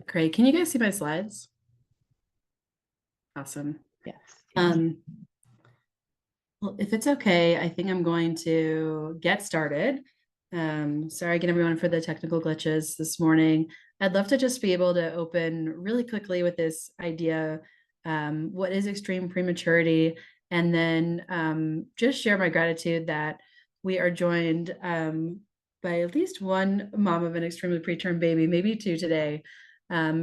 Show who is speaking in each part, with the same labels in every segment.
Speaker 1: Great. Can you guys see my slides? Awesome.
Speaker 2: Yes.
Speaker 1: Um, well, if it's okay, I think I'm going to get started. Sorry again, everyone, for the technical glitches this morning. I'd love to just be able to open really quickly with this idea, what is extreme prematurity, and then just share my gratitude that we are joined by at least one mom of an extremely preterm baby, maybe two today,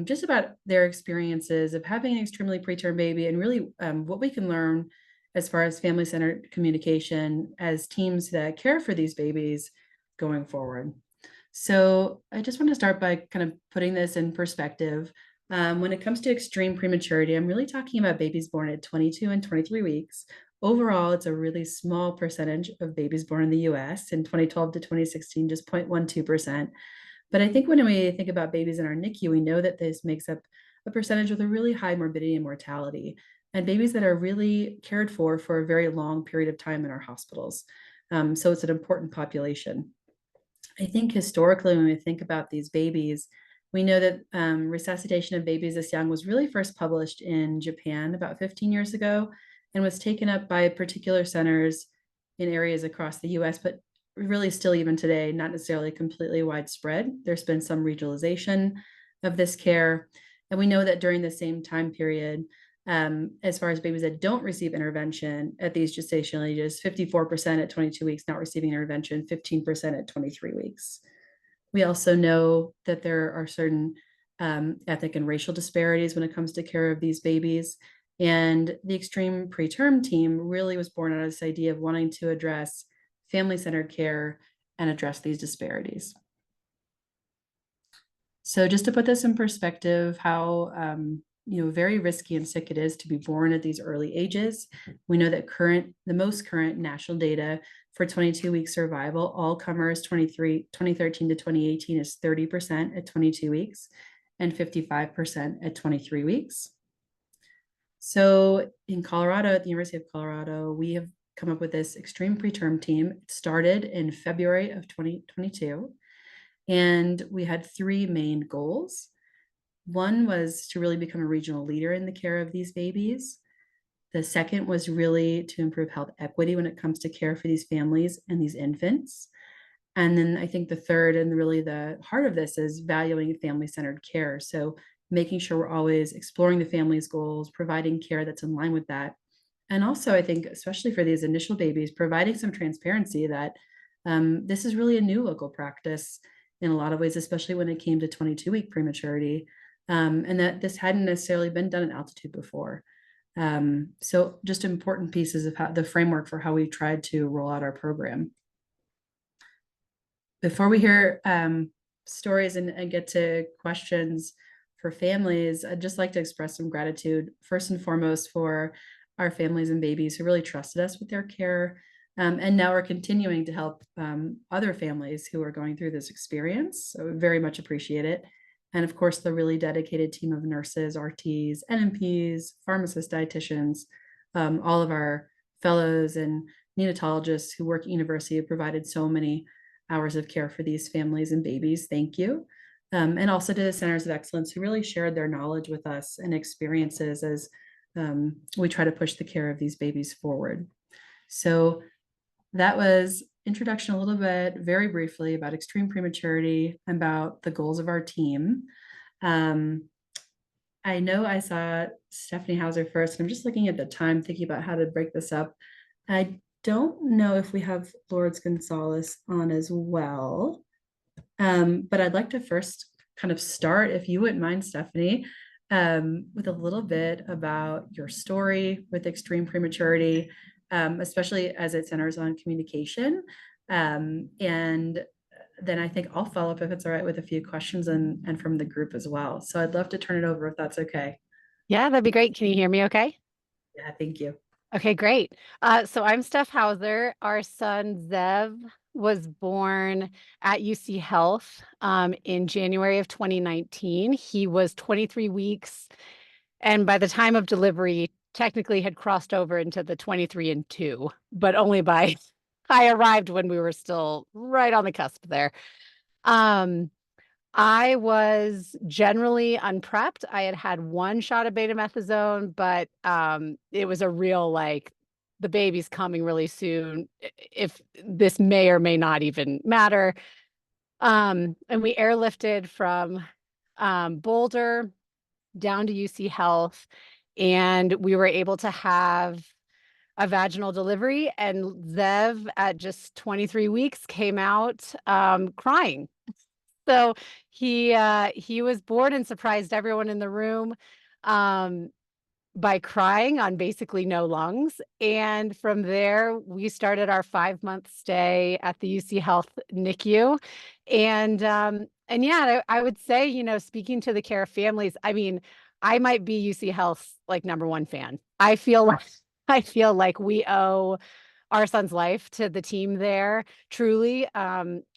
Speaker 1: just about their experiences of having an extremely preterm baby and really what we can learn as far as family-centered communication as teams that care for these babies going forward. So I just want to start by kind of putting this in perspective. When it comes to extreme prematurity, I'm really talking about babies born at 22 and 23 weeks. Overall, it's a really small percentage of babies born in the US. In 2012 to 2016, just 0.12%. But I think when we think about babies in our NICU, we know that this makes up a percentage with a really high morbidity and mortality, and babies that are really cared for a very long period of time in our hospitals. So it's an important population. I think historically, when we think about these babies, we know that resuscitation of babies this young was really first published in Japan about 15 years ago and was taken up by particular centers in areas across the US, but really still even today, not necessarily completely widespread. There's been some regionalization of this care. And we know that during the same time period, as far as babies that don't receive intervention at these gestational ages, 54% at 22 weeks not receiving intervention, 15% at 23 weeks. We also know that there are certain ethnic and racial disparities when it comes to care of these babies. And the extreme preterm team really was born out of this idea of wanting to address family-centered care and address these disparities. So just to put this in perspective, how very risky and sick it is to be born at these early ages. We know that the most current national data for 22-week survival, all comers 2013 to 2018 is 30% at 22 weeks and 55% at 23 weeks. So in Colorado, at the University of Colorado, we have come up with this extreme preterm team. It started in February of 2022. And we had three main goals. One was to really become a regional leader in the care of these babies. The second was really to improve health equity when it comes to care for these families and these infants. And then I think the third and really the heart of this is valuing family-centered care. So making sure we're always exploring the family's goals, providing care that's in line with that. And also, I think, especially for these initial babies, providing some transparency that this is really a new local practice in a lot of ways, especially when it came to 22-week prematurity, and that this hadn't necessarily been done at altitude before. So just important pieces of how the framework for how we tried to roll out our program. Before we hear stories and get to questions for families, I'd just like to express some gratitude, first and foremost, for our families and babies who really trusted us with their care. And now we're continuing to help other families who are going through this experience. So we very much appreciate it. And of course, the really dedicated team of nurses, RTs, NMPs, pharmacists, dietitians, all of our fellows and neonatologists who work at university have provided so many hours of care for these families and babies. Thank you. And also to the Centers of Excellence who really shared their knowledge with us and experiences as we try to push the care of these babies forward. So that was introduction a little bit, very briefly, about extreme prematurity, about the goals of our team. I know I saw Stephanie Hauser first, and I'm just looking at the time, thinking about how to break this up. I don't know if we have Lourdes Gonzalez on as well, but I'd like to first kind of start, if you wouldn't mind, Stephanie, with a little bit about your story with extreme prematurity, especially as it centers on communication. And then I think I'll follow up if it's all right with a few questions and from the group as well. So I'd love to turn it over if that's okay.
Speaker 2: Yeah, that'd be great. Can you hear me okay?
Speaker 1: Yeah, thank you.
Speaker 2: Okay, great. So I'm Steph Hauser. Our son Zev was born at UC Health in January of 2019. He was 23 weeks, and by the time of delivery, technically had crossed over into the 23 and 2, but only by I arrived when we were still right on the cusp there. I was generally unprepped. I had had one shot of betamethasone, but it was a real like the baby's coming really soon. If this may or may not even matter. And we airlifted from Boulder down to UC Health, and we were able to have a vaginal delivery. And Zev, at just 23 weeks, came out crying. So he was born and surprised everyone in the room um, by crying on basically no lungs. And from there, we started our 5-month stay at the UC Health NICU. And yeah, I would say, speaking to the care of families, I mean, I might be UC Health's like number one fan. I feel like we owe our son's life to the team there. Truly,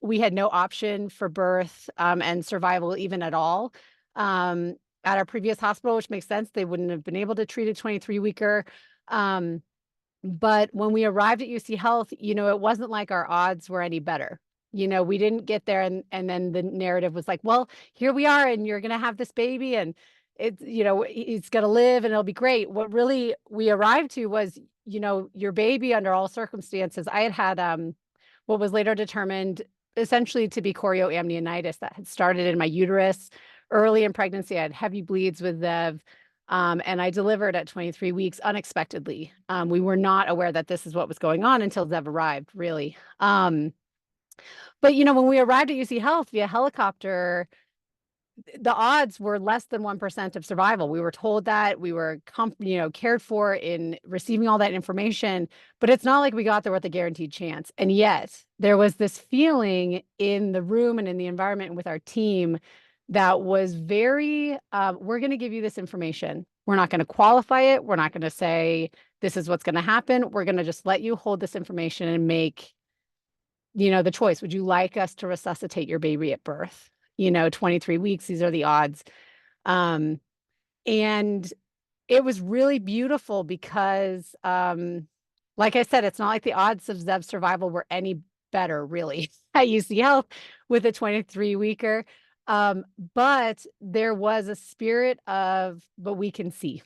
Speaker 2: we had no option for birth and survival even at all. At our previous hospital, which makes sense. They wouldn't have been able to treat a 23-weeker. But when we arrived at UC Health, it wasn't like our odds were any better. We didn't get there and then the narrative was like, well, here we are, and you're going to have this baby, and he's going to live and it'll be great. What really we arrived to was, your baby under all circumstances. I had what was later determined essentially to be chorioamnionitis that had started in my uterus early in pregnancy. I had heavy bleeds with Zev. And I delivered at 23 weeks unexpectedly. We were not aware that this is what was going on until Zev arrived, really. But when we arrived at UC Health via helicopter, the odds were less than 1% of survival. We were told that. We were cared for in receiving all that information, but it's not like we got there with a guaranteed chance. And yet there was this feeling in the room and in the environment and with our team that was very, we're going to give you this information. We're not going to qualify it. We're not going to say this is what's going to happen. We're going to just let you hold this information and make, the choice. Would you like us to resuscitate your baby at birth? 23 weeks, these are the odds. And it was really beautiful because, like I said, it's not like the odds of Zev's survival were any better, really, at UC Health with a 23-weeker. But there was a spirit of, but we can see.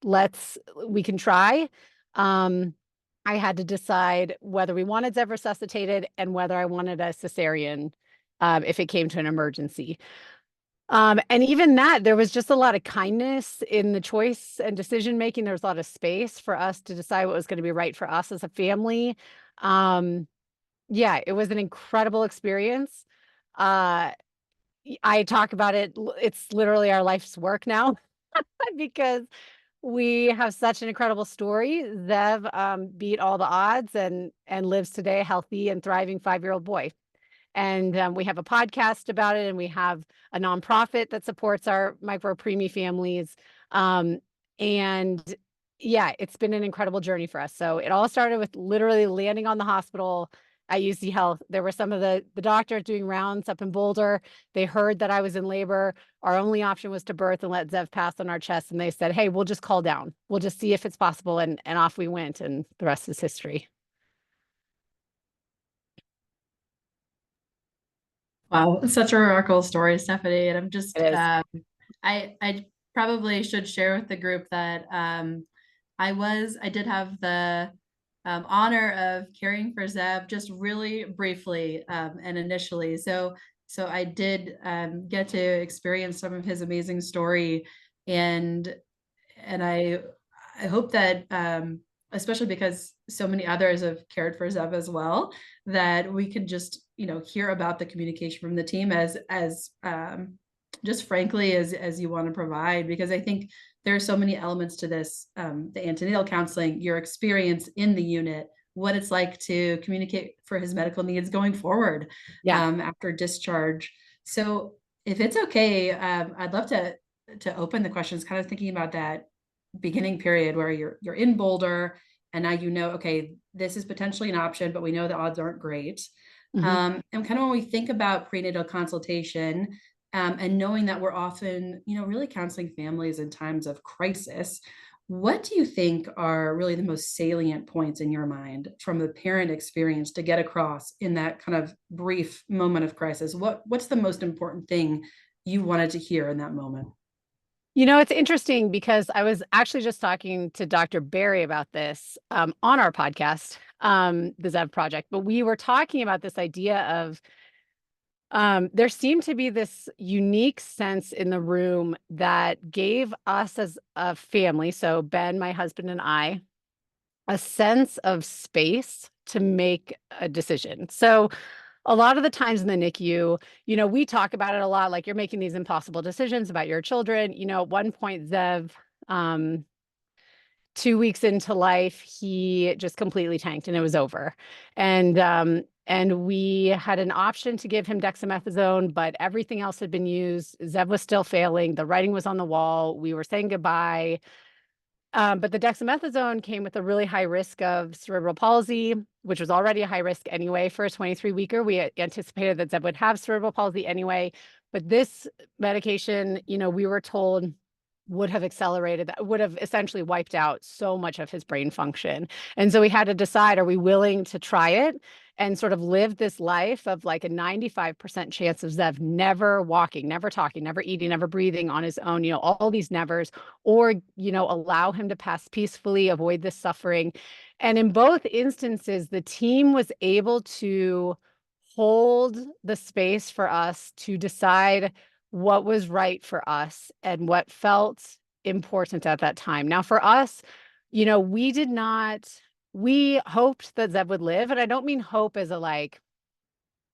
Speaker 2: We can try. I had to decide whether we wanted Zev resuscitated and whether I wanted a cesarean if it came to an emergency. And even that, there was just a lot of kindness in the choice and decision making. There was a lot of space for us to decide what was going to be right for us as a family. Yeah, it was an incredible experience. I talk about it. It's literally our life's work now because we have such an incredible story. Zev beat all the odds and lives today a healthy and thriving 5-year-old boy. And we have a podcast about it, and we have a nonprofit that supports our micro preemie families. And yeah, it's been an incredible journey for us. So it all started with literally landing on the hospital at UC Health. There were some of the doctors doing rounds up in Boulder. They heard that I was in labor. Our only option was to birth and let Zev pass on our chest. And they said, hey, we'll just call down. We'll just see if it's possible. And off we went. And the rest is history.
Speaker 1: Wow, it's such a remarkable story, Stephanie. And I'm just,
Speaker 2: It is.
Speaker 1: I probably should share with the group that I did have the honor of caring for Zeb just really briefly and initially. So I did get to experience some of his amazing story, and I hope that especially because so many others have cared for Zeb as well, that we can just hear about the communication from the team as just frankly as you want to provide, because I think there are so many elements to this, the antenatal counseling, your experience in the unit, what it's like to communicate for his medical needs going forward
Speaker 2: Yeah.
Speaker 1: after discharge. So if it's okay, I'd love to open the questions, kind of thinking about that beginning period where you're in Boulder and now okay, this is potentially an option, but we know the odds aren't great.
Speaker 2: Mm-hmm.
Speaker 1: And kind of when we think about prenatal consultation, and knowing that we're often, really counseling families in times of crisis, What do you think are really the most salient points in your mind from the parent experience to get across in that kind of brief moment of crisis? What's the most important thing you wanted to hear in that moment?
Speaker 2: It's interesting because I was actually just talking to Dr. Barry about this on our podcast, the Zev Project, but we were talking about this idea of there seemed to be this unique sense in the room that gave us as a family, so Ben, my husband, and I, a sense of space to make a decision. So a lot of the times in the NICU, we talk about it a lot, like you're making these impossible decisions about your children. At one point, Zev, um, 2 weeks into life, he just completely tanked and it was over. And we had an option to give him dexamethasone, but everything else had been used. Zev was still failing. The writing was on the wall. We were saying goodbye. But the dexamethasone came with a really high risk of cerebral palsy, which was already a high risk anyway for a 23-weeker. We anticipated that Zeb would have cerebral palsy anyway. But this medication, we were told would have accelerated that, would have essentially wiped out so much of his brain function. And so we had to decide, are we willing to try it and sort of live this life of like a 95% chance of Zev never walking, never talking, never eating, never breathing on his own, all these nevers, or, allow him to pass peacefully, avoid this suffering. And in both instances, the team was able to hold the space for us to decide what was right for us and what felt important at that time. Now, for us, we did not, we hoped that Zeb would live. And I don't mean hope as a like,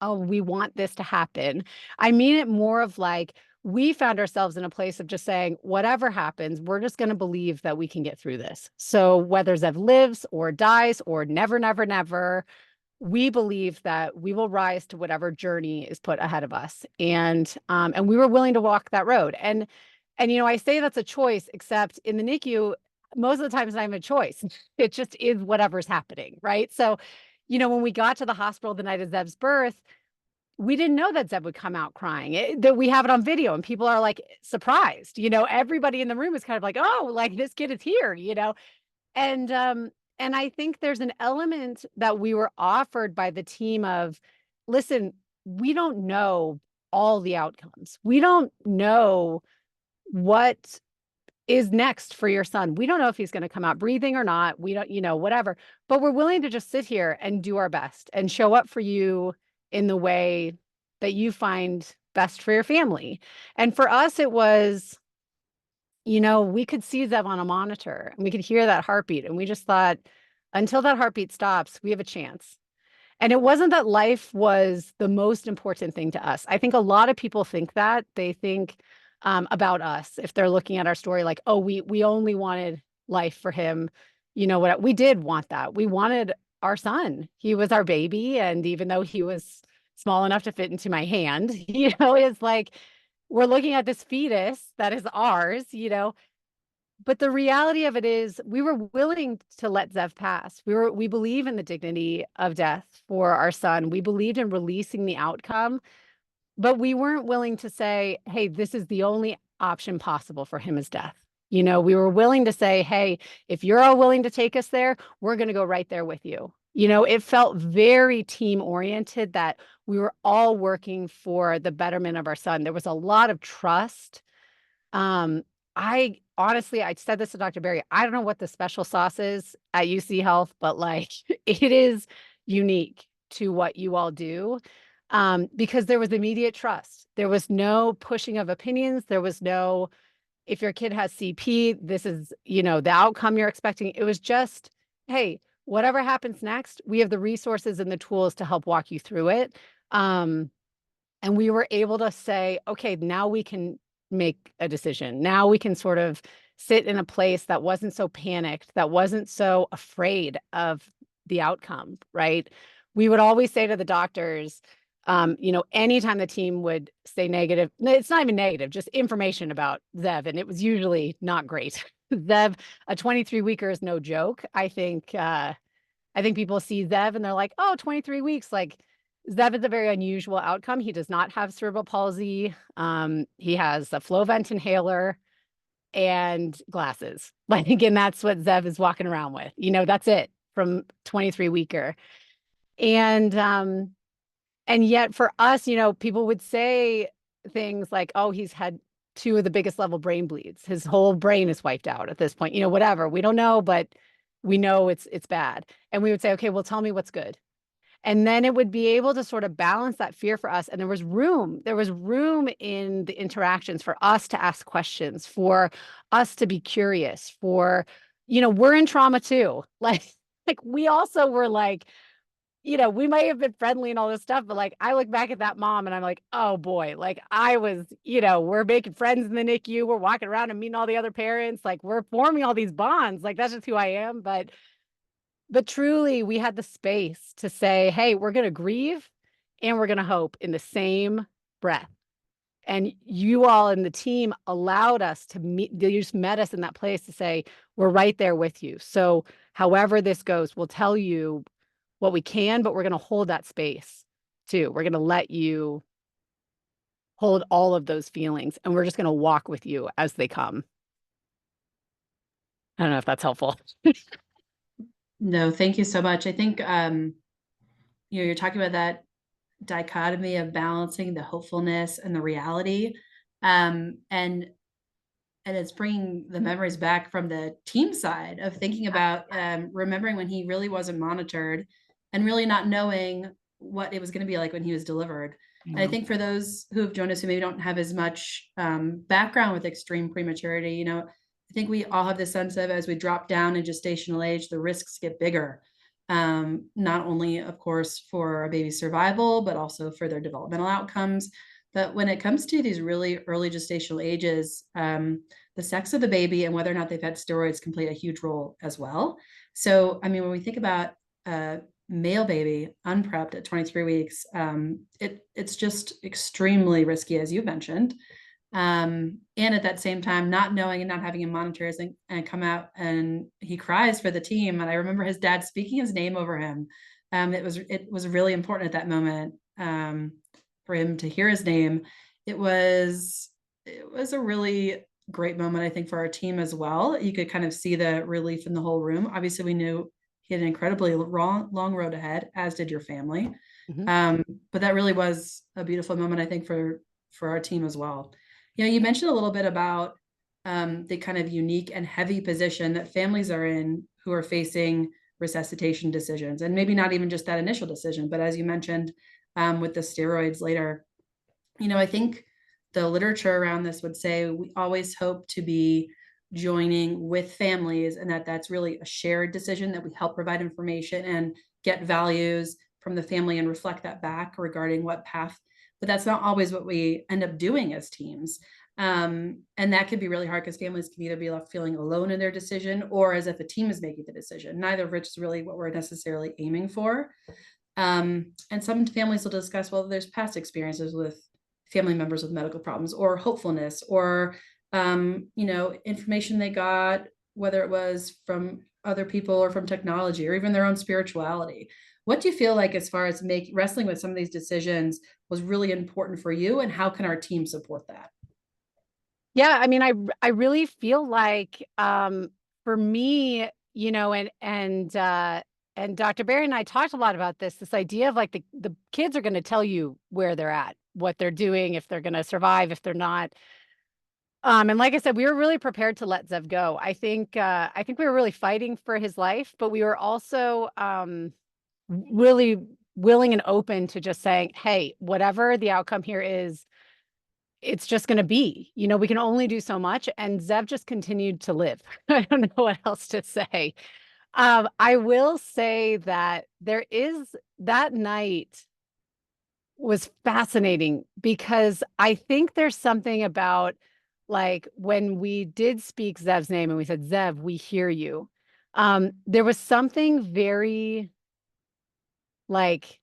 Speaker 2: oh, we want this to happen. I mean it more of like, we found ourselves in a place of just saying, whatever happens, we're just going to believe that we can get through this. So whether Zev lives or dies or never, never, never, we believe that we will rise to whatever journey is put ahead of us. And we were willing to walk that road. And I say that's a choice, except in the NICU, most of the time it's not even a choice. It just is whatever's happening, right? So, when we got to the hospital the night of Zeb's birth, we didn't know that Zeb would come out crying. That we have it on video, and people are like surprised. Everybody in the room is kind of like, "Oh, like this kid is here," And and I think there's an element that we were offered by the team of, listen, we don't know all the outcomes. We don't know what is next for your son. We don't know if he's going to come out breathing or not. We don't, whatever. But we're willing to just sit here and do our best and show up for you in the way that you find best for your family. And for us, it was, we could see Zev on a monitor and we could hear that heartbeat. And we just thought, until that heartbeat stops, we have a chance. And it wasn't that life was the most important thing to us. I think a lot of people think that. They think about us if they're looking at our story like, oh, we only wanted life for him. What we did want that. We wanted our son. He was our baby. And even though he was small enough to fit into my hand, it's like we're looking at this fetus that is ours, but the reality of it is we were willing to let Zev pass. We believe in the dignity of death for our son. We believed in releasing the outcome, but we weren't willing to say, hey, this is the only option possible for him is death. We were willing to say, hey, if you're all willing to take us there, we're going to go right there with you. It felt very team oriented that we were all working for the betterment of our son. There was a lot of trust. I honestly, I said this to Dr. Barry. I don't know what the special sauce is at UC Health, but like it is unique to what you all do. Because there was immediate trust. There was no pushing of opinions. There was no, if your kid has CP, this is, the outcome you're expecting. It was just, hey, whatever happens next, we have the resources and the tools to help walk you through it. And we were able to say, okay, now we can make a decision. Now we can sort of sit in a place that wasn't so panicked, that wasn't so afraid of the outcome, right? We would always say to the doctors, anytime the team would say negative, it's not even negative, just information about Zev, and it was usually not great. Zev, a 23-weeker is no joke. I think people see Zev and they're like, oh, 23 weeks, like Zev is a very unusual outcome. He does not have cerebral palsy. He has a flow vent inhaler. and glasses. Like, and that's what Zev is walking around with. That's it from 23 weeker. And yet for us, people would say things like, oh, he's had two of the biggest level brain bleeds. His whole brain is wiped out at this point, whatever. We don't know, but we know it's bad. And we would say, okay, well, tell me what's good. And then it would be able to sort of balance that fear for us. And there was room in the interactions for us to ask questions, for us to be curious, we're in trauma too. Like we also were like, we might have been friendly and all this stuff, but like I look back at that mom and I'm like, oh boy, like I was, we're making friends in the NICU, we're walking around and meeting all the other parents, like we're forming all these bonds, like that's just who I am. But truly, we had the space to say, hey, we're going to grieve and we're going to hope in the same breath. And you all in the team allowed us to meet, you just met us in that place to say, we're right there with you. So however this goes, we'll tell you what we can, but we're going to hold that space too. We're going to let you hold all of those feelings and we're just going to walk with you as they come. I don't know if that's helpful.
Speaker 1: No, thank you so much. I think, you're talking about that dichotomy of balancing the hopefulness and the reality. And it's bringing the memories back from the team side of thinking about remembering when he really wasn't monitored and really not knowing what it was going to be like when he was delivered. And I think for those who have joined us who maybe don't have as much background with extreme prematurity, I think we all have this sense of as we drop down in gestational age, the risks get bigger. Not only, of course, for a baby's survival, but also for their developmental outcomes. But when it comes to these really early gestational ages, the sex of the baby and whether or not they've had steroids can play a huge role as well. So, I mean, when we think about a male baby unprepped at 23 weeks, it's just extremely risky, as you mentioned. And at that same time, not knowing and not having him monitor and come out and he cries for the team. And I remember his dad speaking his name over him. It was really important at that moment for him to hear his name. It was a really great moment, I think, for our team as well. You could kind of see the relief in the whole room. Obviously, we knew he had an incredibly long road ahead, as did your family.
Speaker 2: Mhm.
Speaker 1: But that really was a beautiful moment, I think, for our team as well. You mentioned a little bit about the kind of unique and heavy position that families are in who are facing resuscitation decisions, and maybe not even just that initial decision, but as you mentioned, with the steroids later. I think the literature around this would say we always hope to be joining with families and that's really a shared decision, that we help provide information and get values from the family and reflect that back regarding what path. But that's not always what we end up doing as teams. And that could be really hard because families can either be left feeling alone in their decision or as if a team is making the decision, neither of which is really what we're necessarily aiming for. And some families will discuss, well, there's past experiences with family members with medical problems or hopefulness or, information they got, whether it was from other people or from technology or even their own spirituality. What do you feel like as far as wrestling with some of these decisions was really important for you, and how can our team support that?
Speaker 2: Yeah, I mean, I really feel like for me, and Dr. Barry and I talked a lot about this idea of like the kids are going to tell you where they're at, what they're doing, if they're going to survive, if they're not. And like I said, we were really prepared to let Zev go. I think we were really fighting for his life, but we were also really willing and open to just saying, hey, whatever the outcome here is, it's just going to be, we can only do so much. And Zev just continued to live. I don't know what else to say. I will say that that night was fascinating because I think there's something about like when we did speak Zev's name and we said, Zev, we hear you. There was something very like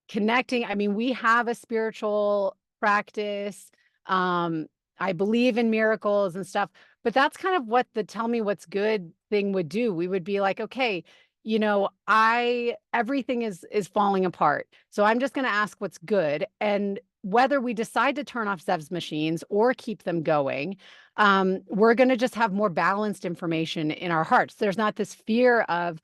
Speaker 2: connecting. I mean, we have a spiritual practice. Um, I believe in miracles and stuff, but that's kind of what the tell me what's good thing would do. We would be like, okay, everything is falling apart. So I'm just going to ask what's good. And whether we decide to turn off Zev's machines or keep them going, we're going to just have more balanced information in our hearts. There's not this fear of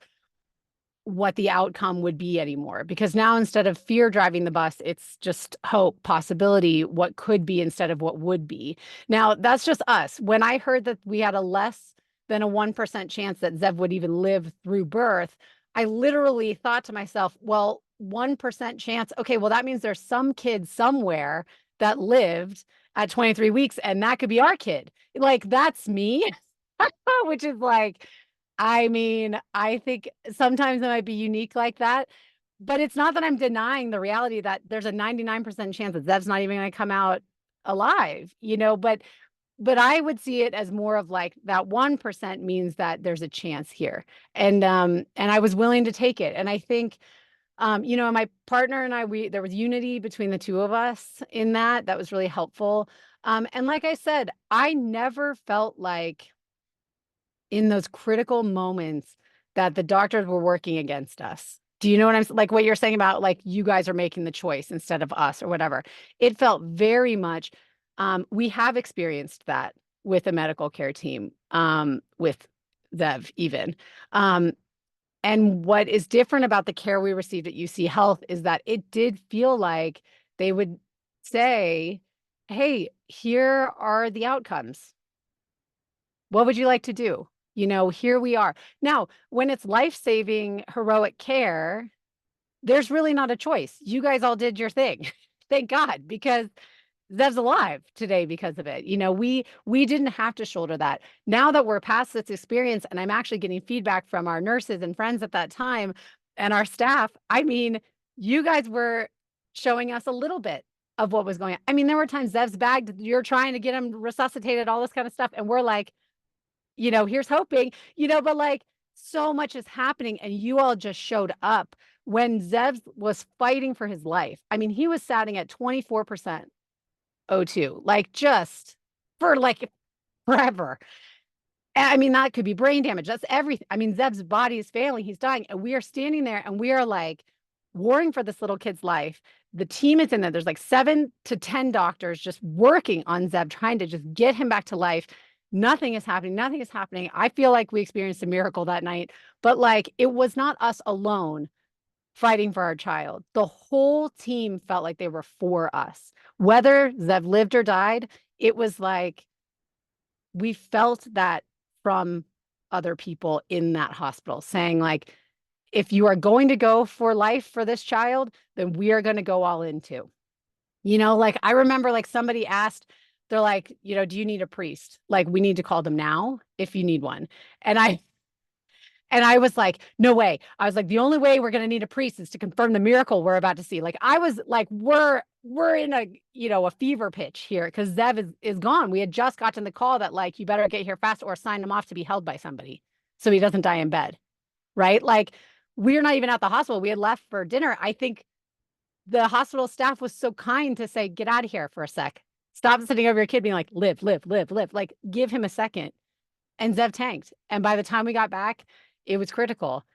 Speaker 2: what the outcome would be anymore, because now instead of fear driving the bus, it's just hope, possibility, what could be instead of what would be. Now, that's just us. When I heard that we had a less than a 1% chance that Zev would even live through birth, I literally thought to myself, well, 1% chance. Okay, well, that means there's some kid somewhere that lived at 23 weeks, and that could be our kid. Like, that's me, which is like, I mean, I think sometimes it might be unique like that, but it's not that I'm denying the reality that there's a 99% chance that Zev's not even going to come out alive, but I would see it as more of like that 1% means that there's a chance here. And I was willing to take it. And I think my partner and I, there was unity between the two of us in that. That was really helpful. And like I said, I never felt like in those critical moments that the doctors were working against us. Do you know what I'm like what you're saying about like you guys are making the choice instead of us or whatever? It felt very much we have experienced that with a medical care team, with Zev even. Um, and what is different about the care we received at UC Health is that it did feel like they would say, hey, here are the outcomes. What would you like to do? Here we are. Now, when it's life-saving, heroic care, there's really not a choice. You guys all did your thing. Thank God, because Zev's alive today because of it. We didn't have to shoulder that. Now that we're past this experience and I'm actually getting feedback from our nurses and friends at that time and our staff, I mean, you guys were showing us a little bit of what was going on. I mean, there were times Zev's bagged, you're trying to get him resuscitated, all this kind of stuff. And we're like, here's hoping, but like so much is happening and you all just showed up when Zev was fighting for his life. I mean, he was sitting at 24% O2, like just for like forever. I mean, that could be brain damage. That's everything. I mean, Zev's body is failing. He's dying. And we are standing there and we are like warring for this little kid's life. The team is in there. There's like 7 to 10 doctors just working on Zev, trying to just get him back to life. Nothing is happening. Nothing is happening. I feel like we experienced a miracle that night, but like it was not us alone fighting for our child. The whole team felt like they were for us. Whether Zev lived or died, it was like we felt that from other people in that hospital saying like, if you are going to go for life for this child, then we are going to go all in too. Like I remember like somebody asked, they're like, do you need a priest? Like we need to call them now if you need one. And I was like, no way. I was like, the only way we're going to need a priest is to confirm the miracle we're about to see. Like I was like, we're in a fever pitch here because Zev is gone. We had just gotten the call that like, you better get here fast or sign him off to be held by somebody so he doesn't die in bed. Right. Like we're not even at the hospital. We had left for dinner. I think the hospital staff was so kind to say, get out of here for a sec. Stop sitting over your kid being like, live, live, live, live. Like give him a second. And Zev tanked. And by the time we got back, it was critical.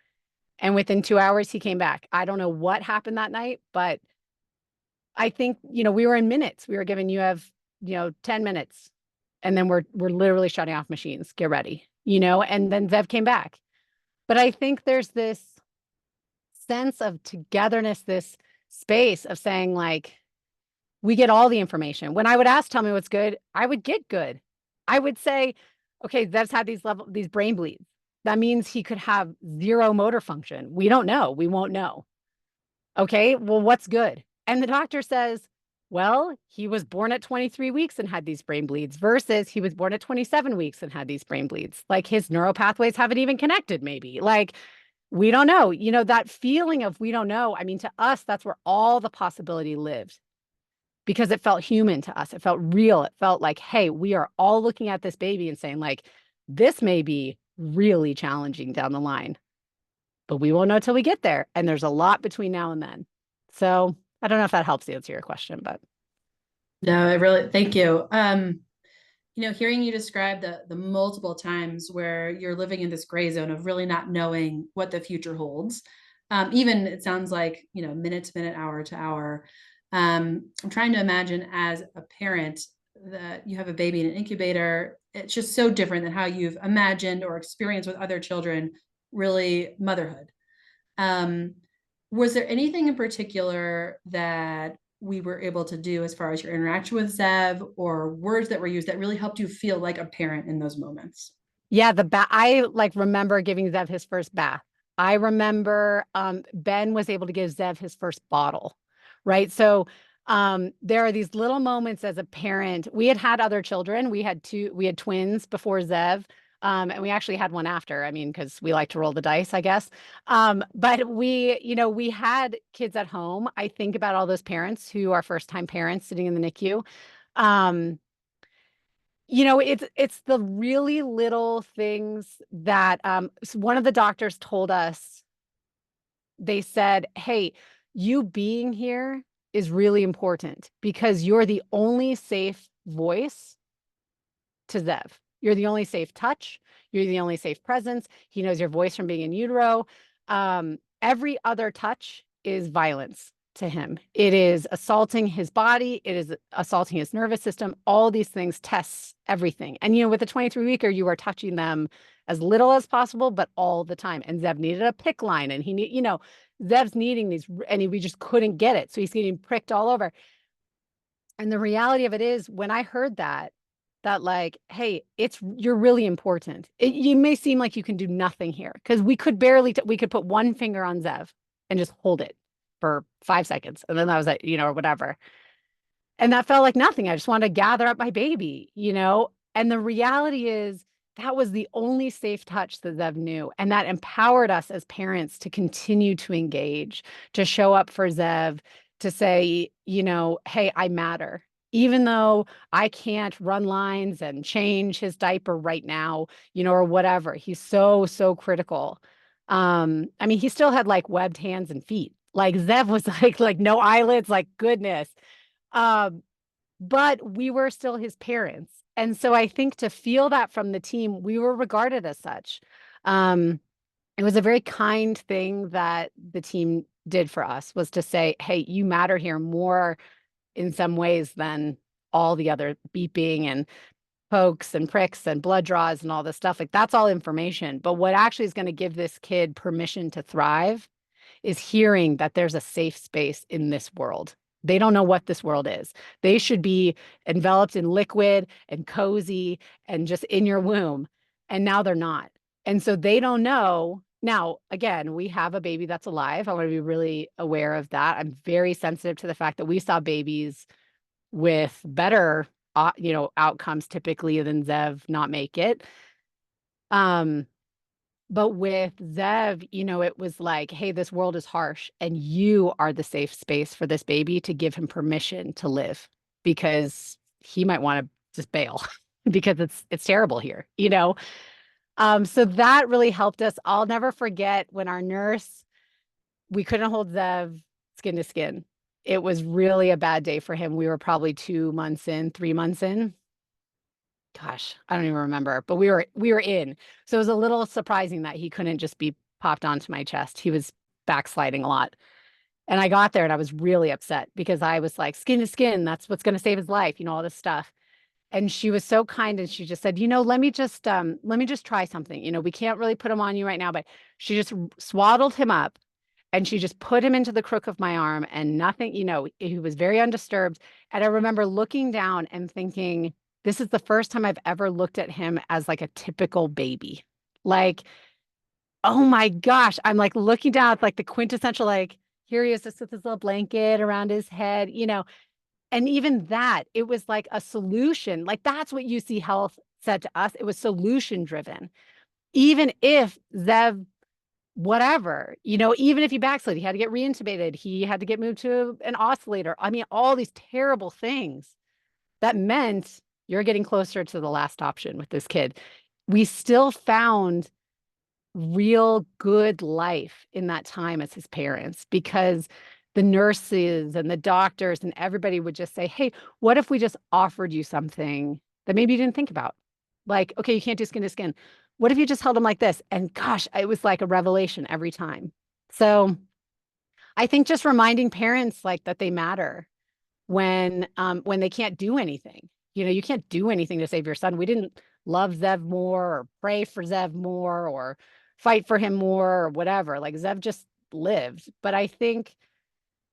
Speaker 2: And within 2 hours, he came back. I don't know what happened that night, but I think, we were in minutes. We were given, you have, 10 minutes. And then we're literally shutting off machines. Get ready, and then Zev came back. But I think there's this sense of togetherness, this space of saying like, we get all the information. When I would ask, tell me what's good, I would get good. I would say, okay, Zev's had these brain bleeds. That means he could have 0 motor function. We don't know. We won't know. Okay, well, what's good? And the doctor says, well, he was born at 23 weeks and had these brain bleeds versus he was born at 27 weeks and had these brain bleeds. Like his neural pathways haven't even connected, maybe. Like, we don't know. That feeling of we don't know. I mean, to us, that's where all the possibility lived because it felt human to us. It felt real. It felt like, hey, we are all looking at this baby and saying like, this may be really challenging down the line, but we won't know till we get there. And there's a lot between now and then. So I don't know if that helps answer your question, but.
Speaker 1: No, I really, thank you. Hearing you describe the multiple times where you're living in this gray zone of really not knowing what the future holds. Even it sounds like, minute to minute, hour to hour. I'm trying to imagine as a parent that you have a baby in an incubator. It's just so different than how you've imagined or experienced with other children, really motherhood. Um, was there anything in particular that we were able to do as far as your interaction with Zev or words that were used that really helped you feel like a parent in those moments?
Speaker 2: Yeah, the bath. I like remember giving Zev his first bath. I remember Ben was able to give Zev his first bottle, right? So there are these little moments as a parent. We had had other children. We had twins before Zev. And we actually had one after. I mean, because we like to roll the dice, I guess. But we had kids at home. I think about all those parents who are first time parents sitting in the NICU. Um, it's the really little things that one of the doctors told us. They said, "Hey, you being here is really important because you're the only safe voice to Zev. You're the only safe touch. You're the only safe presence. He knows your voice from being in utero. Every other touch is violence to him. It is assaulting his body. It is assaulting his nervous system. All these things tests everything. And, with a 23-weeker, you are touching them as little as possible, but all the time. And Zev needed a pick line and Zev's needing these, and we just couldn't get it. So he's getting pricked all over. And the reality of it is, when I heard that like, hey, you're really important. You may seem like you can do nothing here because we could barely, we could put one finger on Zev and just hold it for 5 seconds. And then that was it, or whatever. And that felt like nothing. I just wanted to gather up my baby. And the reality is that was the only safe touch that Zev knew. And that empowered us as parents to continue to engage, to show up for Zev, to say, hey, I matter. Even though I can't run lines and change his diaper right now, or whatever. He's so, so critical. I mean, he still had like webbed hands and feet. Like Zev was like no eyelids, like goodness. Um, but we were still his parents. And so I think to feel that from the team, we were regarded as such. Um, it was a very kind thing that the team did for us, was to say, hey, you matter here more in some ways than all the other beeping and pokes and pricks and blood draws and all this stuff. Like that's all information. But what actually is going to give this kid permission to thrive is hearing that there's a safe space in this world. They don't know what this world is. They should be enveloped in liquid and cozy and just in your womb. And now they're not. And so they don't know. Now, again, we have a baby that's alive. I want to be really aware of that. I'm very sensitive to the fact that we saw babies with better, outcomes typically than Zev not make it. But with Zev, it was like, hey, this world is harsh and you are the safe space for this baby to give him permission to live because he might want to just bail because it's terrible here. So that really helped us. I'll never forget when our nurse, we couldn't hold Zev skin to skin. It was really a bad day for him. We were probably 2 months in, 3 months in. Gosh, I don't even remember, but we were in. So it was a little surprising that he couldn't just be popped onto my chest. He was backsliding a lot. And I got there and I was really upset because I was like, skin to skin, that's what's going to save his life, all this stuff. And she was so kind and she just said, let me just try something. We can't really put him on you right now, but she just swaddled him up and she just put him into the crook of my arm and nothing, he was very undisturbed. And I remember looking down and thinking, this is the first time I've ever looked at him as like a typical baby. Like, oh my gosh, I'm like looking down at like the quintessential, like, here he is just with his little blanket around his head. And even that, it was like a solution. Like that's what UC Health said to us. It was solution driven. Even if Zev, whatever, even if he backslid, he had to get reintubated, he had to get moved to an oscillator. I mean, all these terrible things that meant you're getting closer to the last option with this kid. We still found real good life in that time as his parents because the nurses and the doctors and everybody would just say, hey, what if we just offered you something that maybe you didn't think about? Like, okay, you can't do skin to skin. What if you just held him like this? And gosh, it was like a revelation every time. So I think just reminding parents like that they matter. when they can't do anything. You know, you can't do anything to save your son. We didn't love Zev more or pray for Zev more or fight for him more or whatever. Like Zev just lived. But I think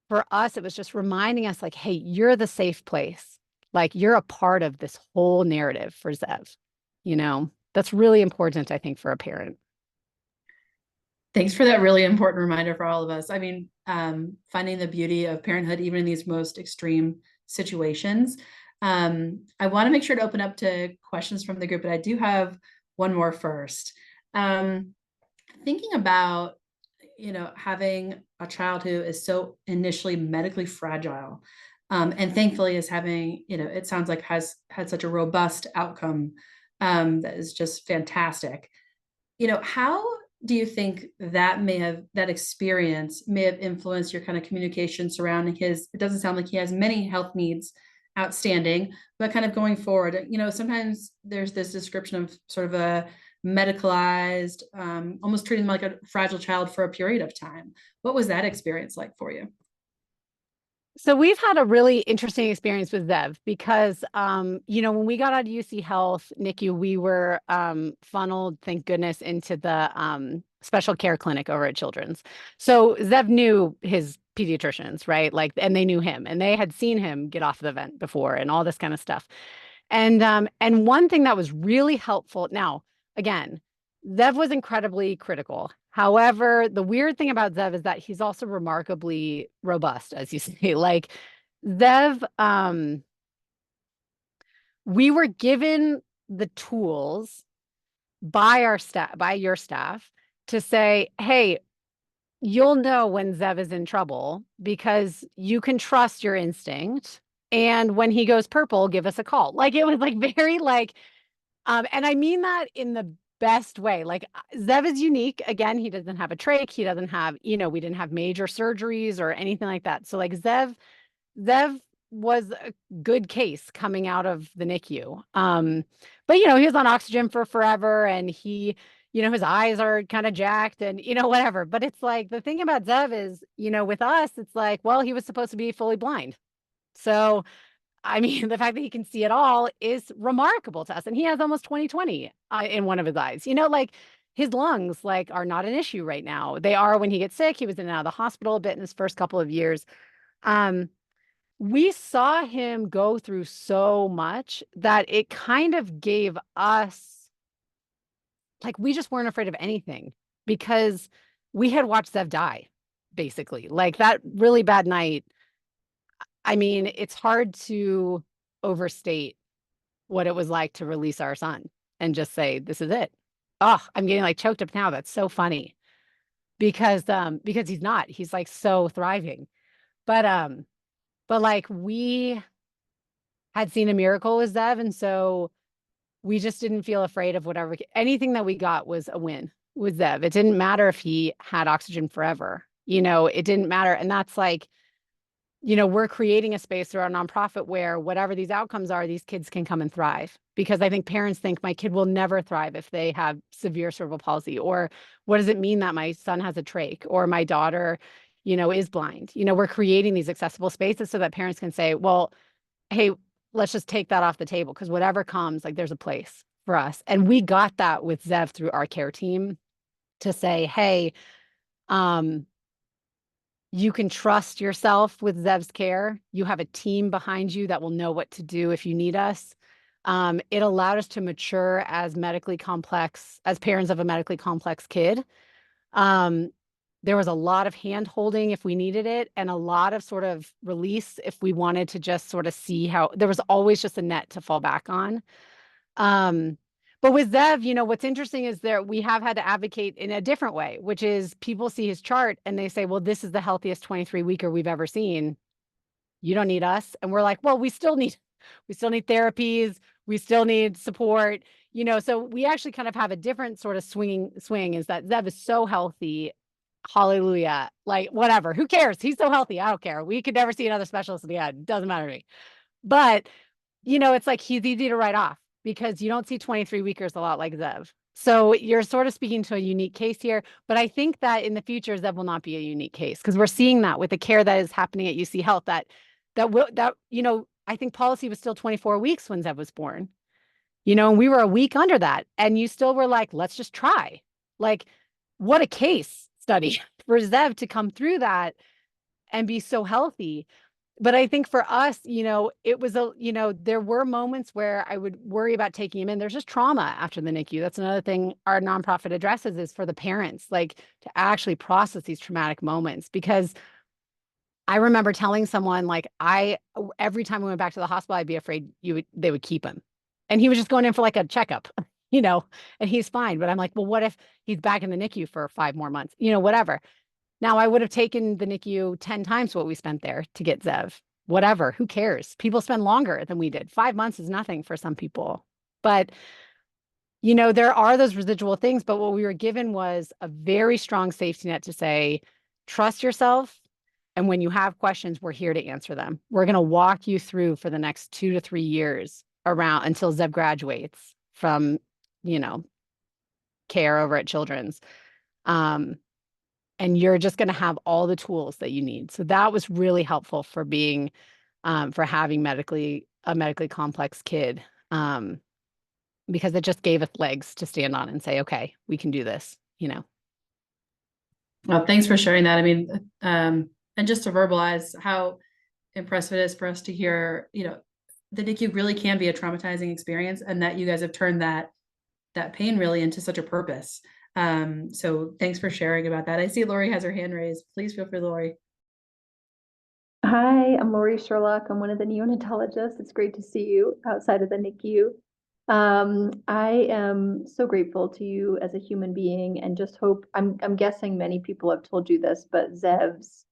Speaker 2: for us, it was just reminding us like, hey, you're the safe place. Like you're a part of this whole narrative for Zev. You know, that's really important, I think, for a parent.
Speaker 1: Thanks for that really important reminder for all of us. I mean, finding the beauty of parenthood, even in these most extreme situations. I want to make sure to open up to questions from the group, but I do have one more first. Thinking about, having a child who is so initially medically fragile, and thankfully is having, it sounds like has had such a robust outcome, that is just fantastic. How do you think that experience may have influenced your kind of communication surrounding his, it doesn't sound like he has many health needs outstanding, but kind of going forward, sometimes there's this description of sort of a medicalized, almost treating him like a fragile child for a period of time. What was that experience like for you?
Speaker 2: So we've had a really interesting experience with Zev because, when we got out of UC Health, NICU, we were funneled, thank goodness, into the special care clinic over at Children's. So Zev knew his pediatricians, right? Like, and they knew him, and they had seen him get off the vent before, and all this kind of stuff. And one thing that was really helpful. Now, again, Zev was incredibly critical. However, the weird thing about Zev is that he's also remarkably robust, as you say. Like Zev, we were given the tools by our staff, by your staff, to say, hey, you'll know when Zev is in trouble because you can trust your instinct. And when he goes purple, give us a call. Like it was like very like, and I mean that in the best way. Like Zev is unique. Again, he doesn't have a trach. He doesn't have, we didn't have major surgeries or anything like that. So like Zev was a good case coming out of the NICU. But he was on oxygen for forever and he, his eyes are kind of jacked and, whatever. But it's like the thing about Zev is, with us, it's like, well, he was supposed to be fully blind. So I mean, the fact that he can see it all is remarkable to us. And he has almost 20/20 in one of his eyes. Like his lungs like are not an issue right now. They are when he gets sick. He was in and out of the hospital a bit in his first couple of years. Um, we saw him go through so much that it kind of gave us like we just weren't afraid of anything because we had watched Zev die, basically. Like that really bad night. I mean, it's hard to overstate what it was like to release our son and just say, this is it. Oh, I'm getting like choked up now. That's so funny because he's like so thriving. But like we had seen a miracle with Zev. And so we just didn't feel afraid of whatever, anything that we got was a win with Zev. It didn't matter if he had oxygen forever, it didn't matter. And that's like, we're creating a space through our nonprofit where whatever these outcomes are, these kids can come and thrive. Because I think parents think my kid will never thrive if they have severe cerebral palsy. Or what does it mean that my son has a trach or my daughter, is blind? We're creating these accessible spaces so that parents can say, well, hey, let's just take that off the table because whatever comes, like there's a place for us. And we got that with Zev through our care team to say, hey, you can trust yourself with Zev's care. You have a team behind you that will know what to do if you need us. It allowed us to mature as parents of a medically complex kid. There was a lot of hand holding if we needed it, and a lot of sort of release if we wanted to just sort of see how there was always just a net to fall back on. But with Zev, what's interesting is that we have had to advocate in a different way, which is people see his chart and they say, well, this is the healthiest 23-weeker we've ever seen. You don't need us. And we're like, well, we still need therapies. We still need support, so we actually kind of have a different sort of swing is that Zev is so healthy. Hallelujah. Like whatever, who cares? He's so healthy. I don't care. We could never see another specialist again. Doesn't matter to me. But, it's like he's easy to write off because you don't see 23-weekers a lot like Zev. So you're sort of speaking to a unique case here. But I think that in the future, Zev will not be a unique case because we're seeing that with the care that is happening at UC Health, that I think policy was still 24 weeks when Zev was born, and we were a week under that. And you still were like, let's just try. Like, what a case study for Zev to come through that and be so healthy. But I think for us, it was there were moments where I would worry about taking him in. There's just trauma after the NICU. That's another thing our nonprofit addresses, is for the parents, like, to actually process these traumatic moments. Because I remember telling someone, like, every time we went back to the hospital, I'd be afraid they would keep him. And he was just going in for like a checkup, and he's fine. But I'm like, well, what if he's back in the NICU for 5 more months, whatever. Now, I would have taken the NICU 10 times what we spent there to get Zev. Whatever, who cares? People spend longer than we did. 5 months is nothing for some people. But, there are those residual things. But what we were given was a very strong safety net to say, trust yourself. And when you have questions, we're here to answer them. We're going to walk you through for the next 2 to 3 years around until Zev graduates from, care over at Children's. And you're just going to have all the tools that you need. So that was really helpful for having a medically complex kid, because it just gave us legs to stand on and say, okay, we can do this.
Speaker 1: Well, thanks for sharing that. I mean, and just to verbalize how impressive it is for us to hear, the NICU really can be a traumatizing experience, and that you guys have turned that pain really into such a purpose. So thanks for sharing about that. I see Lori has her hand raised. Please feel free, Lori.
Speaker 3: Hi, I'm Lori Sherlock. I'm one of the neonatologists. It's great to see you outside of the NICU. I am so grateful to you as a human being, and just hope, I'm guessing many people have told you this, but Zev's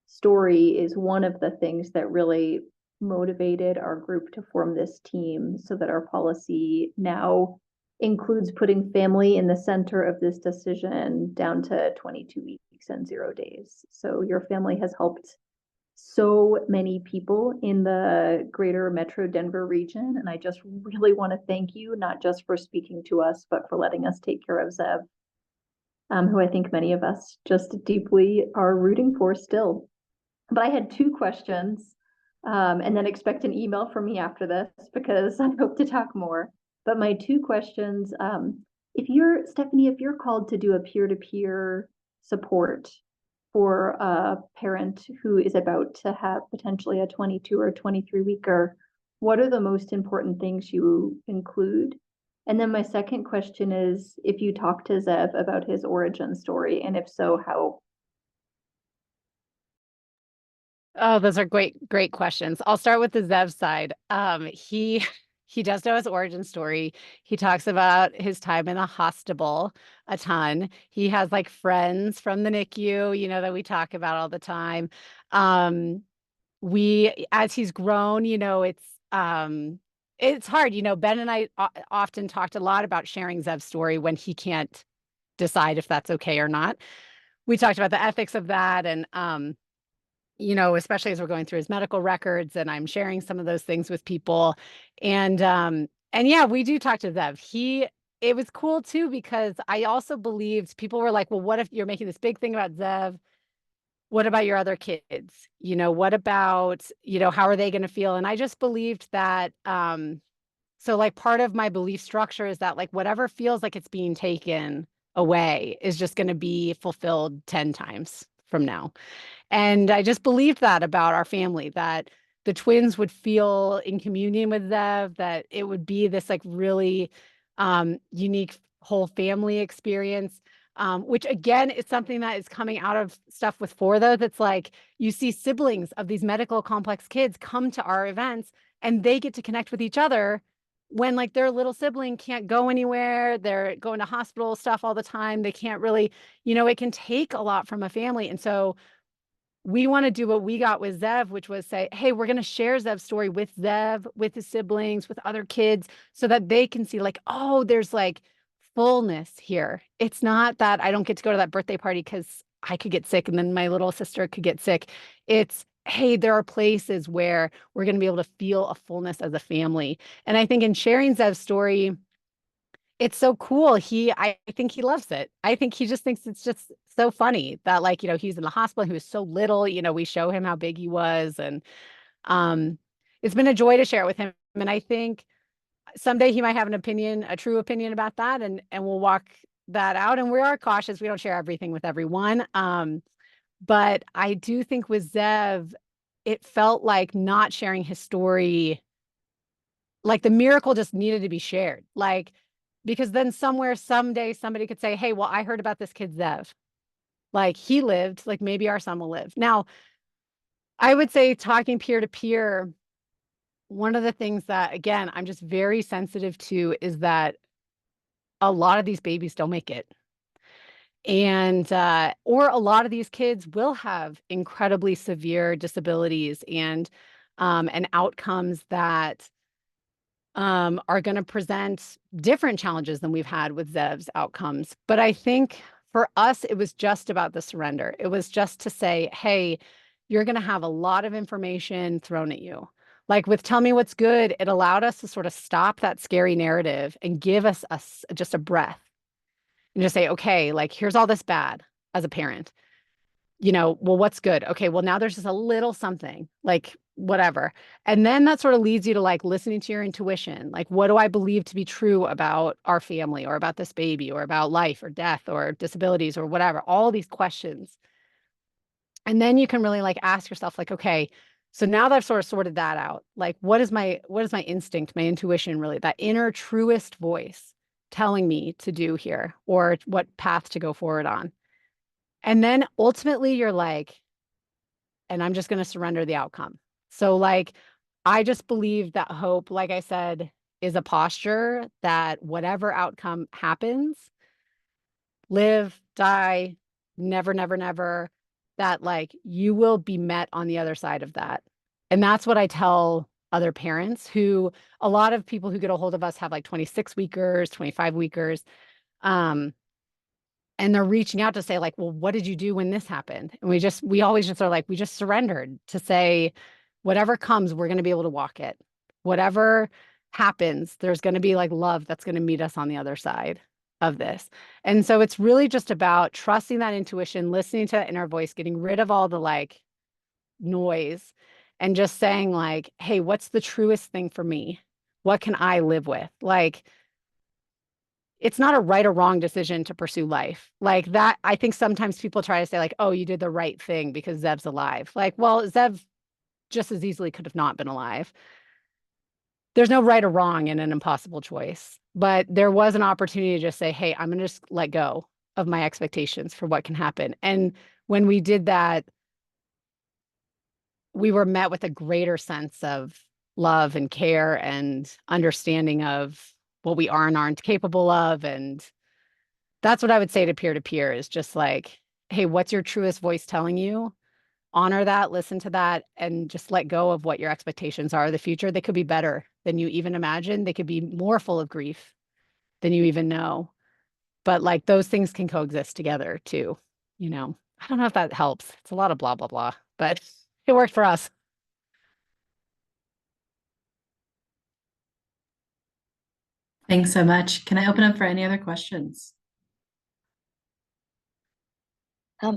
Speaker 3: story is one of the things that really motivated our group to form this team, so that our policy now includes putting family in the center of this decision down to 22 weeks and 0 days. So your family has helped so many people in the greater Metro Denver region. And I just really want to thank you, not just for speaking to us, but for letting us take care of Zev, who I think many of us just deeply are rooting for still. But I had 2 questions, and then expect an email from me after this, because I hope to talk more. But my 2 questions, Stephanie, if you're called to do a peer-to-peer support for a parent who is about to have potentially a 22 or 23 weeker, what are the most important things you include? And then my second question is, if you talk to Zev about his origin story, and if so, how?
Speaker 2: Oh, those are great questions. I'll start with the Zev side. He does know his origin story. He talks about his time in the hospital a ton. He has like friends from the NICU, that we talk about all the time. As he's grown, it's hard. Ben and I often talked a lot about sharing Zev's story when he can't decide if that's okay or not. We talked about the ethics of that, and especially as we're going through his medical records, and I'm sharing some of those things with people. And yeah, we do talk to Zev. It was cool too, because I also believed people were like, well, what if you're making this big thing about Zev? What about your other kids? What about, how are they going to feel? And I just believed that, so like part of my belief structure is that like whatever feels like it's being taken away is just going to be fulfilled 10 times from now. And I just believed that about our family, that the twins would feel in communion with Zev, that it would be this like really unique whole family experience, which again is something that is coming out of stuff with 4, though. That's like, you see siblings of these medical complex kids come to our events, and they get to connect with each other when like their little sibling can't go anywhere. They're going to hospital stuff all the time. They can't really, it can take a lot from a family. And so we want to do what we got with Zev, which was say, hey, we're going to share Zev's story with Zev, with his siblings, with other kids, so that they can see like, oh, there's like fullness here. It's not that I don't get to go to that birthday party because I could get sick and then my little sister could get sick. It's, hey, there are places where we're going to be able to feel a fullness as a family. And I think in sharing Zev's story, it's so cool. I think he loves it. I think he just thinks it's just so funny that like, he's in the hospital. He was so little, we show him how big he was. And It's been a joy to share it with him. And I think someday he might have an opinion, a true opinion about that, and we'll walk that out. And we are cautious. We don't share everything with everyone. But I do think with Zev, it felt like not sharing his story, like the miracle just needed to be shared. Like, because then somewhere, someday, somebody could say, hey, well, I heard about this kid Zev. Like he lived, like maybe our son will live. Now, I would say talking peer to peer, one of the things that, again, I'm just very sensitive to is that a lot of these babies don't make it. And, or a lot of these kids will have incredibly severe disabilities and outcomes that are going to present different challenges than we've had with Zev's outcomes. But I think for us, it was just about the surrender. It was just to say, hey, you're going to have a lot of information thrown at you. Like with Tell Me What's Good, it allowed us to sort of stop that scary narrative and give us just a breath and just say, okay, like here's all this bad as a parent. Well, what's good? Okay, well, now there's just a little something, like whatever. And then that sort of leads you to like listening to your intuition. Like, what do I believe to be true about our family or about this baby or about life or death or disabilities or whatever? All these questions. And then you can really like ask yourself, like, okay, so now that I've sort of sorted that out, like what is my instinct, my intuition, really, that inner truest voice telling me to do here or what path to go forward on? And then ultimately you're like, and I'm just going to surrender the outcome. So like, I just believe that hope, like I said, is a posture that whatever outcome happens, live, die, never, never, never, that like you will be met on the other side of that. And that's what I tell other parents who, a lot of people who get a hold of us have like 26 weekers, 25 weekers. Um, and they're reaching out to say like, well, what did you do when this happened? And we always just are like, we just surrendered to say, whatever comes, we're going to be able to walk it. Whatever happens, there's going to be like love that's going to meet us on the other side of this. And so it's really just about trusting that intuition, listening to that inner voice, getting rid of all the like noise and just saying like, hey, what's the truest thing for me? What can I live with? Like, it's not a right or wrong decision to pursue life. Like that, I think sometimes people try to say, like, oh, you did the right thing because Zev's alive. Like, well, Zev just as easily could have not been alive. There's no right or wrong in an impossible choice. But there was an opportunity to just say, hey, I'm going to just let go of my expectations for what can happen. And when we did that, we were met with a greater sense of love and care and understanding of what we are and aren't capable of. And that's what I would say to peer is just like, hey, what's your truest voice telling you? Honor that, listen to that, and just let go of what your expectations are of the future. They could be better than you even imagine. They could be more full of grief than you even know. But like those things can coexist together too. I don't know if that helps. It's a lot of blah, blah, blah, but it worked for us.
Speaker 1: Thanks so much. Can I open up for any other questions?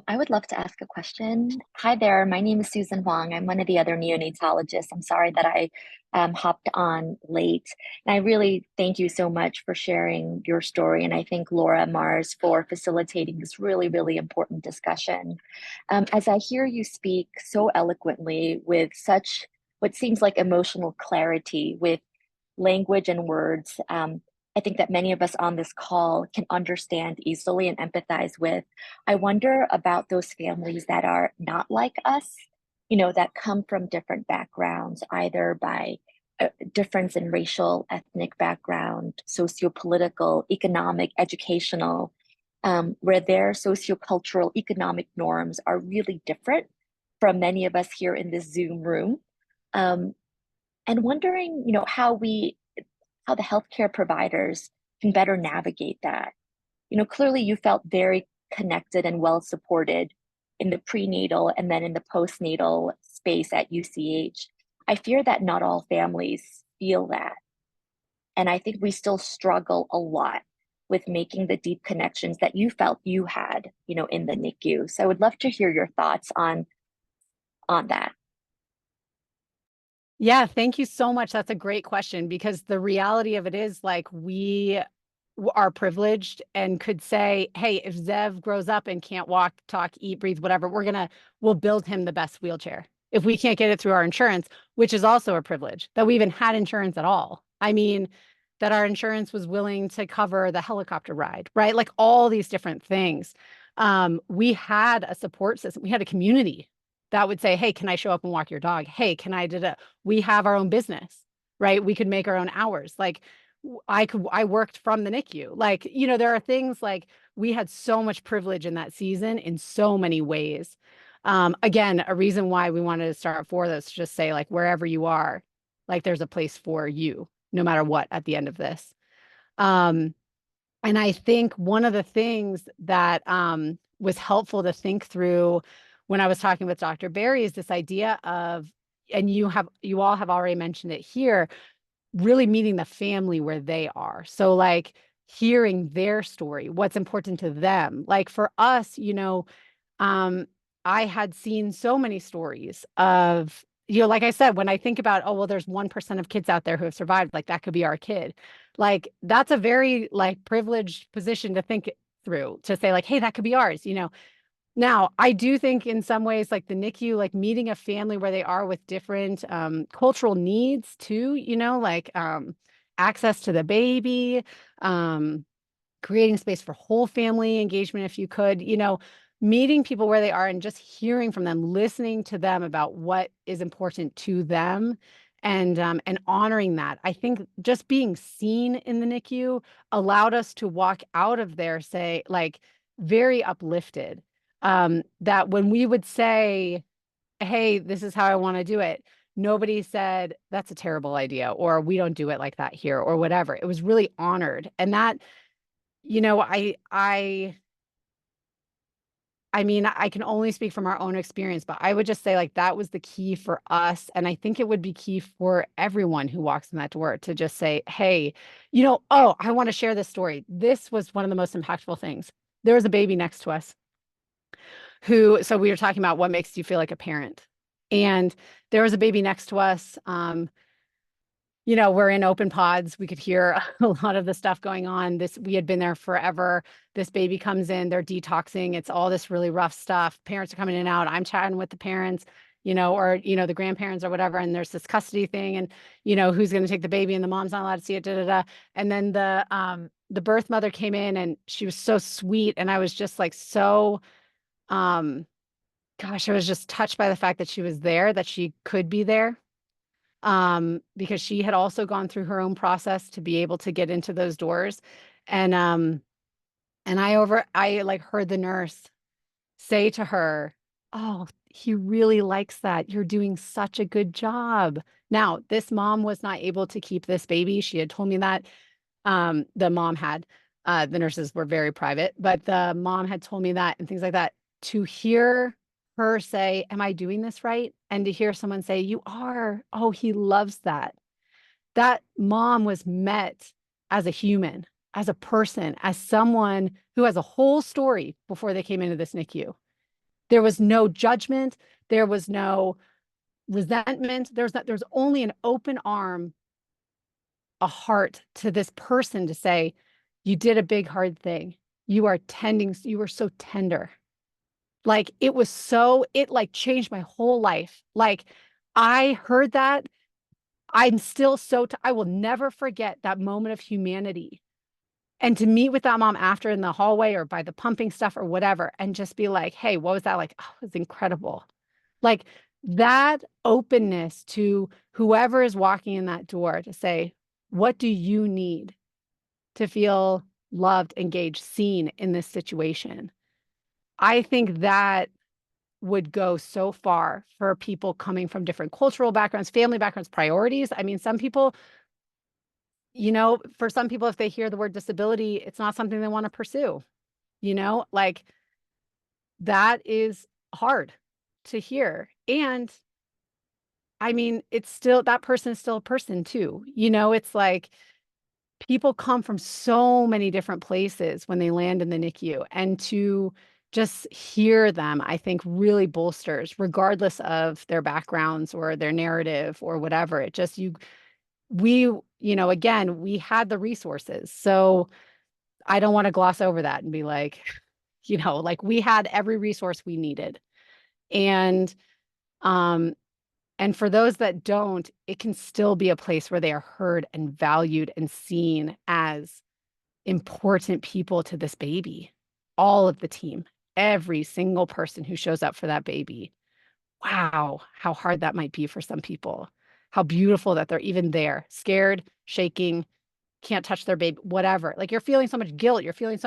Speaker 4: I would love to ask a question. Hi there, my name is Susan Huang. I'm one of the other neonatologists. I'm sorry that I hopped on late. And I really thank you so much for sharing your story. And I thank Laura Mars for facilitating this really, really important discussion. As I hear you speak so eloquently with such what seems like emotional clarity with language and words, I think that many of us on this call can understand easily and empathize with. I wonder about those families that are not like us, that come from different backgrounds, either by a difference in racial, ethnic background, socio-political, economic, educational, where their sociocultural, economic norms are really different from many of us here in this Zoom room. Um, and wondering, how the healthcare providers can better navigate that. Clearly you felt very connected and well supported in the prenatal and then in the postnatal space at UCH. I fear that not all families feel that. And I think we still struggle a lot with making the deep connections that you felt you had, in the NICU. So I would love to hear your thoughts on that.
Speaker 2: Yeah, thank you so much. That's a great question, because the reality of it is, like, we are privileged and could say, hey, if Zev grows up and can't walk, talk, eat, breathe, whatever, we'll build him the best wheelchair. If we can't get it through our insurance, which is also a privilege that we even had insurance at all. I mean, that our insurance was willing to cover the helicopter ride, right? Like all these different things. We had a support system. We had a community that would say, hey, can I show up and walk your dog? Hey, can I do that? We have our own business, right? We could make our own hours. Like I worked from the NICU. Like, there are things like we had so much privilege in that season in so many ways. Again, a reason why we wanted to start for this, just say, like, wherever you are, like, there's a place for you, no matter what, at the end of this. Um, and I think one of the things that was helpful to think through when I was talking with Dr. Barry is this idea of, and you all have already mentioned it here, really meeting the family where they are. So, like, hearing their story, what's important to them. Like for us, um, I had seen so many stories of, like I said, when I think about, oh, well, there's 1% of kids out there who have survived, like that could be our kid. Like that's a very like privileged position to think through, to say like, hey, that could be ours. Now, I do think in some ways, like the NICU, like meeting a family where they are with different cultural needs too, like access to the baby, um, creating space for whole family engagement if you could, meeting people where they are and just hearing from them, listening to them about what is important to them, and honoring that. I think just being seen in the NICU allowed us to walk out of there, say, like, very uplifted. That when we would say, hey, this is how I want to do it, nobody said that's a terrible idea, or we don't do it like that here, or whatever. It was really honored. And that, I mean, I can only speak from our own experience, but I would just say like that was the key for us. And I think it would be key for everyone who walks in that door to just say, hey, oh, I want to share this story. This was one of the most impactful things. There was a baby next to us so we were talking about what makes you feel like a parent. And there was a baby next to us. We're in open pods. We could hear a lot of the stuff going on. We had been there forever. This baby comes in, they're detoxing. It's all this really rough stuff. Parents are coming in and out. I'm chatting with the parents, or, the grandparents or whatever. And there's this custody thing and, who's going to take the baby, and the mom's not allowed to see it, da, da, da. And then the birth mother came in and she was so sweet. And I was just like, um, gosh, I was just touched by the fact that she was there, that she could be there, because she had also gone through her own process to be able to get into those doors. And I like heard the nurse say to her, oh, he really likes that. You're doing such a good job. Now, this mom was not able to keep this baby. She had told me that. The mom had, the nurses were very private, but the mom had told me that and things like that. To hear her say, am I doing this right? And to hear someone say, you are, oh, he loves that. That mom was met as a human, as a person, as someone who has a whole story before they came into this NICU. There was no judgment. There was no resentment. There was only an open arm, a heart to this person to say, you did a big, hard thing. You were so tender. Like it like changed my whole life. Like I heard that. I'm still I will never forget that moment of humanity. And to meet with that mom after in the hallway or by the pumping stuff or whatever, and just be like, hey, what was that like? Oh, it was incredible. Like that openness to whoever is walking in that door to say, what do you need to feel loved, engaged, seen in this situation? I think that would go so far for people coming from different cultural backgrounds, family backgrounds, priorities. I mean, some people, for some people, if they hear the word disability, it's not something they want to pursue, like that is hard to hear. And I mean, that person is still a person too. It's like people come from so many different places when they land in the NICU, and to just hear them, I think really bolsters, regardless of their backgrounds or their narrative or whatever. It just, again, we had the resources. So I don't want to gloss over that and be like, like we had every resource we needed. And, um, and for those that don't, it can still be a place where they are heard and valued and seen as important people to this baby. All of the team, every single person who shows up for that baby. Wow, how hard that might be for some people. How beautiful that they're even there, scared, shaking, can't touch their baby, whatever. Like you're feeling so much guilt, you're feeling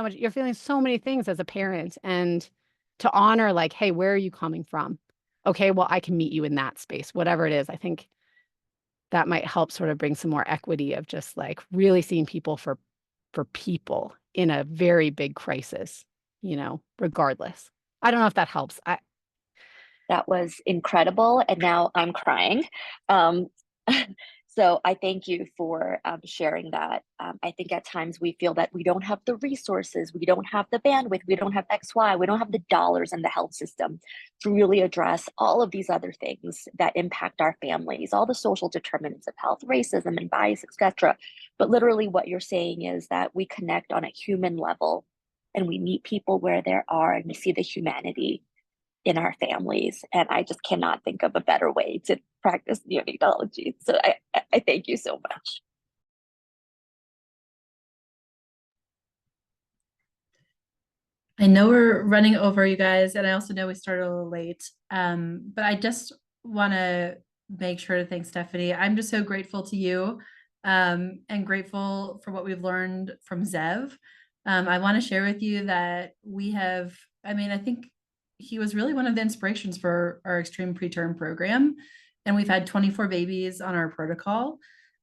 Speaker 2: so many things as a parent. And to honor, like, hey, where are you coming from? Okay, well, I can meet you in that space, whatever it is. I think that might help sort of bring some more equity of just like really seeing people for people in a very big crisis, regardless. I don't know if that helps.
Speaker 4: That was incredible. And now I'm crying. Um, so I thank you for sharing that. I think at times we feel that we don't have the resources, we don't have the bandwidth, we don't have X, Y, we don't have the dollars in the health system to really address all of these other things that impact our families, all the social determinants of health, racism and bias, etc. But literally what you're saying is that we connect on a human level and we meet people where they are and we see the humanity in our families. And I just cannot think of a better way to practice neonatology. So I thank you so much.
Speaker 1: I know we're running over, you guys, and I also know we started a little late. But I just want to make sure to thank Stephanie. I'm just so grateful to you, and grateful for what we've learned from Zev. I want to share with you that I think he was really one of the inspirations for our extreme preterm program. And we've had 24 babies on our protocol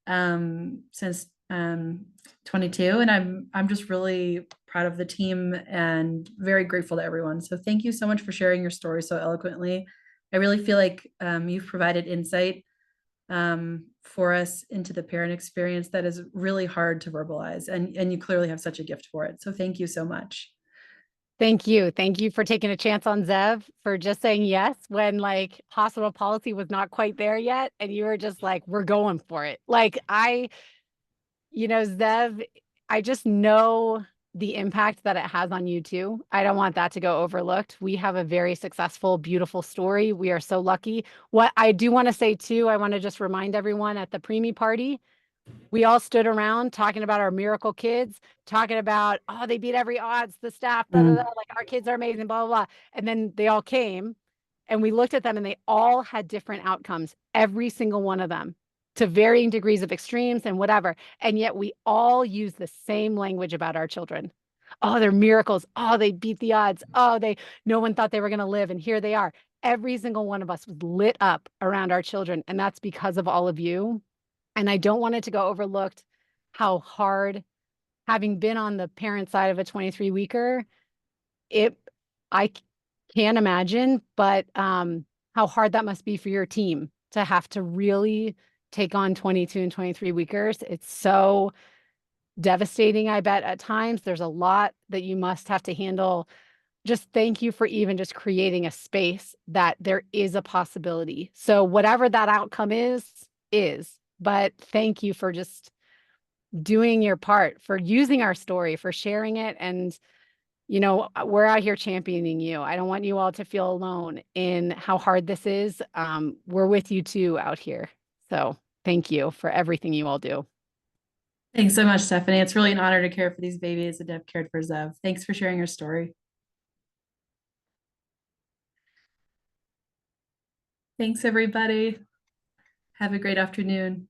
Speaker 1: since 22. And I'm just really proud of the team and very grateful to everyone. So thank you so much for sharing your story so eloquently. I really feel like you've provided insight for us into the parent experience that is really hard to verbalize. And you clearly have such a gift for it. So thank you so much.
Speaker 2: Thank you. Thank you for taking a chance on Zev, for just saying yes when like hospital policy was not quite there yet. And you were just like, we're going for it. Like Zev, I just know the impact that it has on you too. I don't want that to go overlooked. We have a very successful, beautiful story. We are so lucky. What I do want to say too, I want to just remind everyone at the preemie party, we all stood around talking about our miracle kids, talking about, oh, they beat every odds, the staff, like our kids are amazing, blah, blah, blah. And then they all came and we looked at them and they all had different outcomes, every single one of them, to varying degrees of extremes and whatever. And yet we all use the same language about our children. Oh, they're miracles. Oh, they beat the odds. Oh, no one thought they were going to live. And here they are. Every single one of us was lit up around our children. And that's because of all of you. And I don't want it to go overlooked how hard, having been on the parent side of a 23-weeker, I can't imagine, but how hard that must be for your team to have to really take on 22 and 23-weekers. It's so devastating, I bet, at times. There's a lot that you must have to handle. Just thank you for even just creating a space that there is a possibility. So whatever that outcome is. But thank you for just doing your part, for using our story, for sharing it. And, we're out here championing you. I don't want you all to feel alone in how hard this is. We're with you too out here. So thank you for everything you all do.
Speaker 1: Thanks so much, Stephanie. It's really an honor to care for these babies and have cared for Zev. Thanks for sharing your story. Thanks, everybody. Have a great afternoon.